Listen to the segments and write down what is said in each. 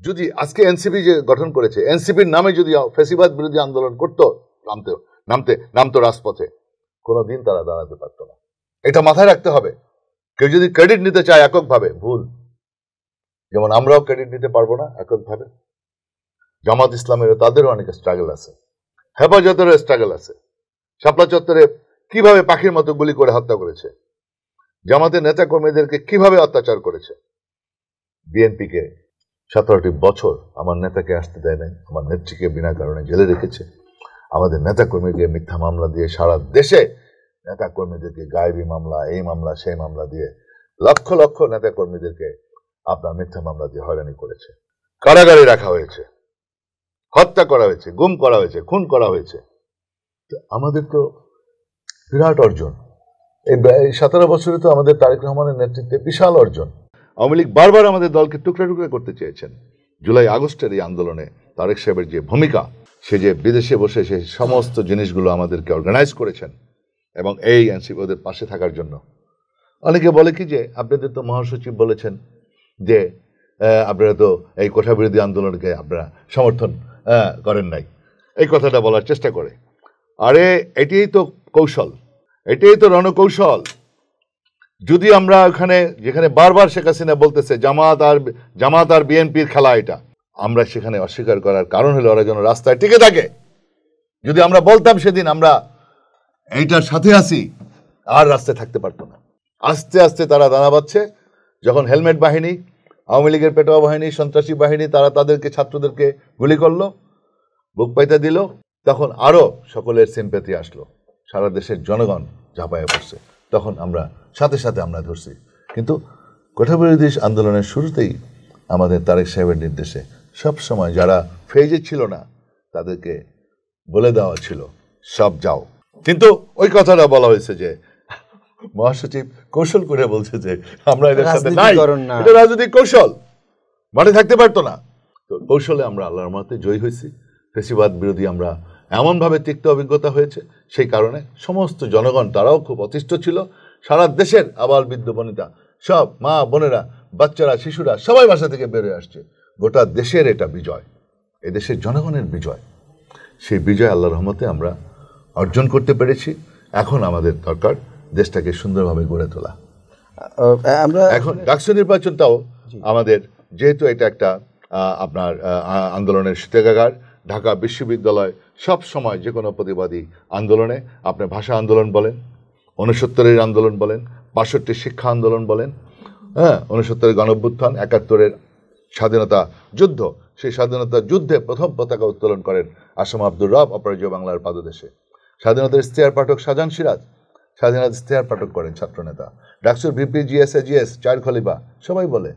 যদি আজকে এনসিপি যে গঠন করেছে, এনসিপির নামে যদি ফ্যাসিবাদ বিরোধী আন্দোলন করতো, নামতো রাজপথে, কোনোদিন তারা দাঁড়াতে পারতো না। এটা মাথায় রাখতে হবে। কেউ যদি ক্রেডিট নিতে চায় এককভাবে, ভুল। যেমন আমরাও ক্রেডিট নিতে পারবো না এককভাবে। জামাত ইসলামেরও তাদেরও অনেক স্ট্রাগল আছে, হেফাজতেরও স্ট্রাগল আছে। শাপলা চত্বরে কিভাবে পাখির মতো গুলি করে হত্যা করেছে, জামাতের নেতা কর্মীদেরকে কিভাবে অত্যাচার করেছে। বিএনপিকে 17টি বছর আমার নেতাকে আসতে দেয় নাই, আমার নেত্রীকে বিনা কারণে জেলে রেখেছে, আমাদের নেতা কর্মীকে মিথ্যা মামলা দিয়ে সারা দেশে নেতা কর্মীদেরকে গায়েবী মামলা, এই মামলা সেই মামলা দিয়ে লক্ষ লক্ষ নেতা কর্মীদেরকে আপনার মিথ্যা মামলা দিয়ে হয়রানি করেছে, কারাগারে রাখা হয়েছে, হত্যা করা হয়েছে, গুম করা হয়েছে, খুন করা হয়েছে। আমাদের তো বিরাট অর্জন। এই 17 বছরে তো আমাদের তারেক রহমানের নেতৃত্বে বিশাল অর্জন। আওয়ামী লীগ বারবার আমাদের দলকে টুকরা টুকরা করতে চেয়েছেন। জুলাই আগস্টের এই আন্দোলনে তারেক সাহেবের যে ভূমিকা, সে যে বিদেশে বসে সে সমস্ত জিনিসগুলো আমাদেরকে অর্গানাইজ করেছেন, এবং এই এনসিপি ওদের পাশে থাকার জন্য। অনেকে বলে কি যে আপনাদের তো মহাসচিব বলেছেন যে আপনারা তো এই কোঠা বিরোধী আন্দোলনকে আপনারা সমর্থন করেন নাই, এই কথাটা বলার চেষ্টা করে। আরে এটাই তো কৌশল, এটাই তো রণকৌশল। যদি আমরা ওখানে, যেখানে বারবার শেখ হাসিনা বলতেছে জামাত আর বিএনপির খেলা এটা, আমরা সেখানে অস্বীকার করার কারণ হলো ওরা যেন রাস্তায় টিকে থাকে। যদি আমরা বলতাম সেদিন আমরা এইটার সাথে আছি, আর রাস্তায় থাকতে পারতো না। আস্তে আস্তে তারা দানা বাঁধছে। যখন হেলমেট বাহিনী, আওয়ামী লীগের পেটোয়া বাহিনী, সন্ত্রাসী বাহিনী, তারা তাদেরকে, ছাত্রদেরকে গুলি করলো, বুক পাইতে দিল, তখন আরো সকলের সিম্প্যাথি আসলো, সারা দেশের জনগণ ঝাঁপায়ে পড়ছে। তখন আমরা সাথে সাথে আমরা ধরছি। কিন্তু কোঠা বিরোধী আন্দোলনের শুরুতেই আমাদের তারেক সাহেবের নির্দেশে সব সময় যারা ফেজে ছিল না তাদেরকে বলে দেওয়া ছিল সব যাও। কিন্তু ওই কথাটা বলা হয়েছে যে মহাসচিব কৌশল করে বলছে যে আমরা এদের সাথে নাই, এটা রাজনৈতিক কৌশল, মাঠে থাকতে পারতো না। তো কৌশলে আমরা আল্লাহর রহমতে জয়ী হয়েছি। ফেসিবাদ বিরোধী আমরা এমনভাবে তিক্ত অভিজ্ঞতা হয়েছে, সেই কারণে সমস্ত জনগণ তারাও খুব অতিষ্ঠ ছিল। সারা দেশের আবাল বৃদ্ধ বনিতা, সব মা বোনেরা, বাচ্চারা, শিশুরা সবাই বাসা থেকে বেরোয় আসছে। গোটা দেশের এটা বিজয়, এদেশের জনগণের বিজয়। সেই বিজয় আল্লাহর রহমতে আমরা অর্জন করতে পেরেছি। এখন আমাদের দরকার দেশটাকে সুন্দরভাবে গড়ে তোলা। আমরা এখন ডাকসু নির্বাচনটাও আমাদের, যেহেতু এটা একটা আপনার আন্দোলনের শীতাগার, ঢাকা বিশ্ববিদ্যালয় সব সময় যে কোনো প্রতিবাদী আন্দোলনে, আপনি ভাষা আন্দোলন বলেন, 69-এর আন্দোলন বলেন, 62 শিক্ষা আন্দোলন বলেন, 69-এর গণঅভ্যুত্থান, 71-এর স্বাধীনতা যুদ্ধ, সেই স্বাধীনতা যুদ্ধে প্রথম পতাকা উত্তোলন করেন আসম আব্দুর রব অপরাজেয় বাংলার পাদদেশে। স্বাধীনতার ইশতেহার পাঠক শাহজাহান সিরাজ, স্বাধীনতার ইশতেহার পাঠক করেন ছাত্রনেতা। ডাকসুর ভিপি জিএস এজিএস, চার খলিফা সবাই বলে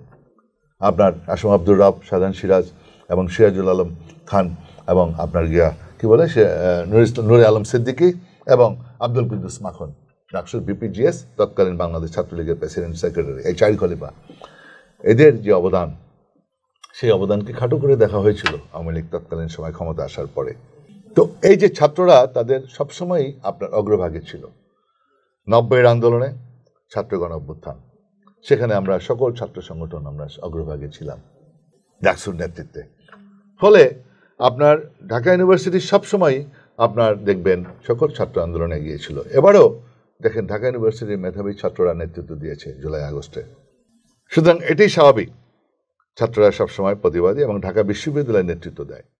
আপনার আসম আব্দুর রব, শাহজাহান সিরাজ এবং সিরাজুল আলম খান এবং আপনার কি বলে সে নুরে আলম সিদ্দিকী এবং আব্দুল কুদ্দুস মাখন, ডাকসুর বিপিজিএস, তৎকালীন বাংলাদেশ ছাত্রলীগের প্রেসিডেন্ট সেক্রেটারি, এই চার খলিফা। এদের যে অবদান, সেই অবদানকে খাটো করে দেখা হয়েছিল আওয়ামী লীগ তৎকালীন সময় ক্ষমতা আসার পরে। তো এই যে ছাত্ররা তাদের সবসময়ই আপনার অগ্রভাগে ছিল। 90-এর আন্দোলনে ছাত্র গণঅভ্যুত্থান, সেখানে আমরা সকল ছাত্র সংগঠন আমরা অগ্রভাগে ছিলাম ডাকসুর নেতৃত্বে। ফলে আপনার ঢাকা ইউনিভার্সিটি সবসময় আপনার দেখবেন সকল ছাত্র আন্দোলনে গিয়েছিল। এবারও দেখেন ঢাকা ইউনিভার্সিটির মেধাবী ছাত্ররা নেতৃত্ব দিয়েছে জুলাই আগস্টে। সুতরাং এটাই স্বাভাবিক, ছাত্ররা সবসময় প্রতিবাদী এবং ঢাকা বিশ্ববিদ্যালয়ের নেতৃত্ব দেয়।